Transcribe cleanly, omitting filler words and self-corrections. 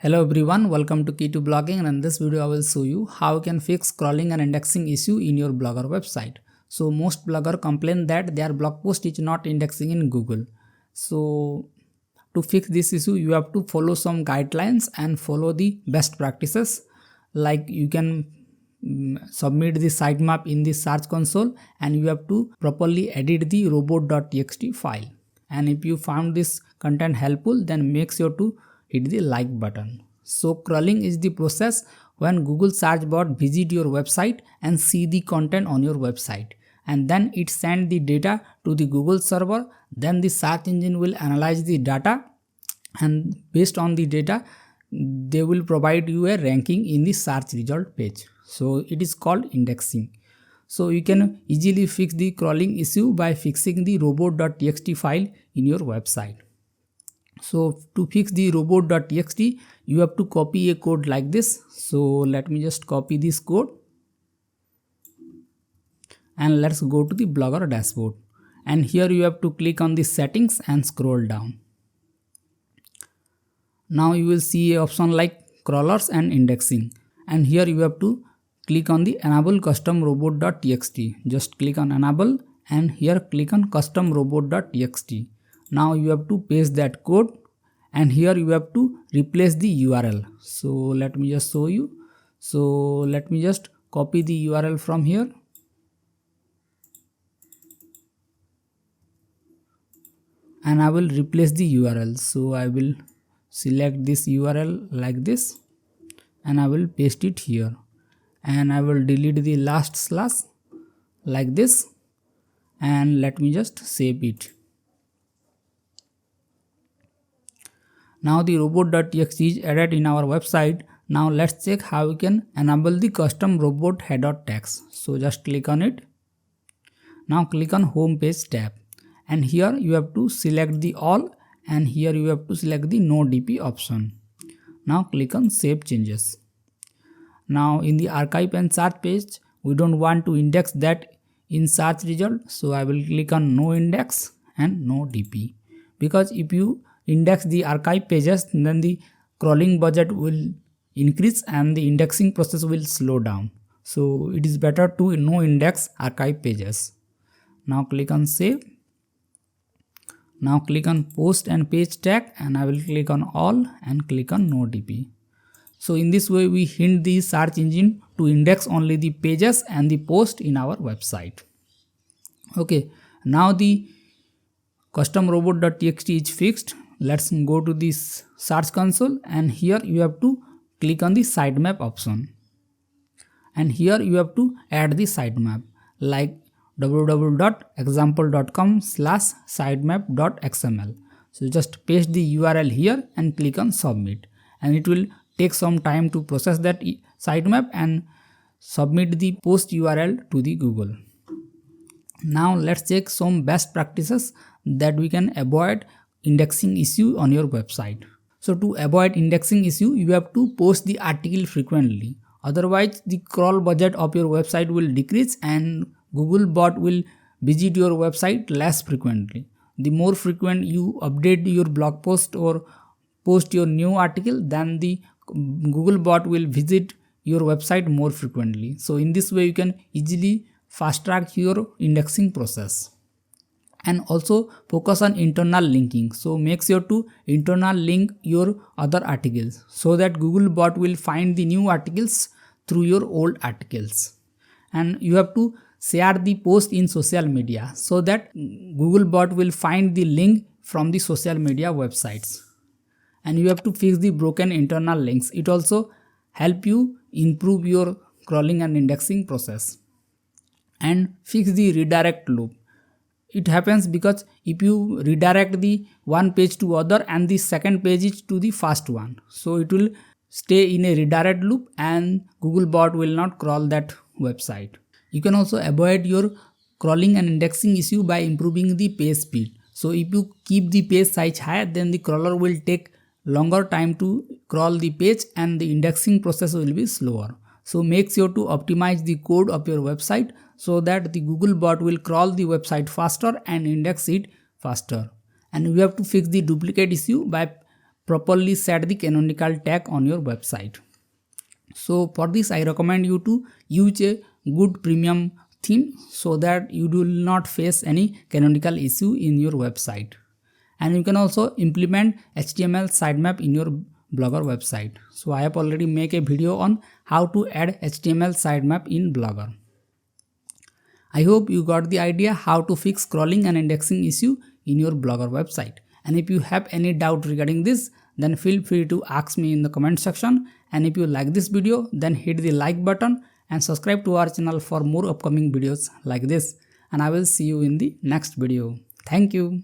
Hello everyone, welcome to Key to Blogging, and in this video I will show you how you can fix crawling and indexing issue in your Blogger website. So most blogger complain that their blog post is not indexing in Google. So to fix this issue you have to follow some guidelines and follow the best practices. Like you can submit the sitemap in the search console, and you have to properly edit the robot.txt file. And if you found this content helpful, then make sure to hit the like button. So crawling is the process when Google search bot visit your website and see the content on your website, and then it send the data to the Google server. Then the search engine will analyze the data, and based on the data they will provide you a ranking in the search result page. So it is called indexing. So you can easily fix the crawling issue by fixing the robot.txt file in your website. So to fix the robot.txt you have to copy a code like this. So let me just copy this code, and let's go to the Blogger dashboard, and here you have to click on the settings and scroll down. Now you will see an option like crawlers and indexing, and here you have to click on the enable custom robot.txt. Just click on enable, and here click on custom robot.txt. Now you have to paste that code, and here you have to replace the URL. So let me just show you. So let me just copy the URL from here, and I will replace the URL. So I will select this URL like this, and I will paste it here, and I will delete the last slash like this, and let me just save it. Now the robot.txt is added in our website. Now let's check how we can enable the custom robot header text. So just click on it. Now click on home page tab, and here you have to select the all, and here you have to select the no DP option. Now click on save changes. Now in the archive and search page we don't want to index that in search result, so I will click on no index and no DP, because if you index the archive pages then the crawling budget will increase and the indexing process will slow down. So it is better to no index archive pages. Now click on save. Now click on post and page tag, and I will click on all and click on no DP. So in this way we hint the search engine to index only the pages and the post in our website. Okay, now the custom robot.txt is fixed. Let's go to this search console, and here you have to click on the sitemap option, and here you have to add the sitemap like www.example.com/sitemap.xml. So just paste the URL here and click on submit, and it will take some time to process that sitemap and submit the post URL to the Google. Now let's check some best practices that we can avoid indexing issue on your website. So to avoid indexing issue you have to post the article frequently, otherwise the crawl budget of your website will decrease and Google bot will visit your website less frequently. The more frequent you update your blog post or post your new article, then the Google bot will visit your website more frequently. So in this way you can easily fast track your indexing process. And also focus on internal linking. So make sure to internal link your other articles so that Google bot will find the new articles through your old articles. And you have to share the post in social media so that Google bot will find the link from the social media websites. And you have to fix the broken internal links. It also help you improve your crawling and indexing process. And fix the redirect loop. It happens because if you redirect the one page to other and the second page is to the first one, so it will stay in a redirect loop and Google bot will not crawl that website. You can also avoid your crawling and indexing issue by improving the page speed. So if you keep the page size higher, then the crawler will take longer time to crawl the page and the indexing process will be slower. So make sure to optimize the code of your website so that the Google bot will crawl the website faster and index it faster. And we have to fix the duplicate issue by properly set the canonical tag on your website. So for this I recommend you to use a good premium theme so that you do not face any canonical issue in your website. And you can also implement HTML sitemap in your Blogger website. So I have already made a video on how to add HTML sitemap in Blogger. I hope you got the idea how to fix scrolling and indexing issue in your Blogger website. And if you have any doubt regarding this, then feel free to ask me in the comment section. And if you like this video, then hit the like button and subscribe to our channel for more upcoming videos like this. And I will see you in the next video. Thank you.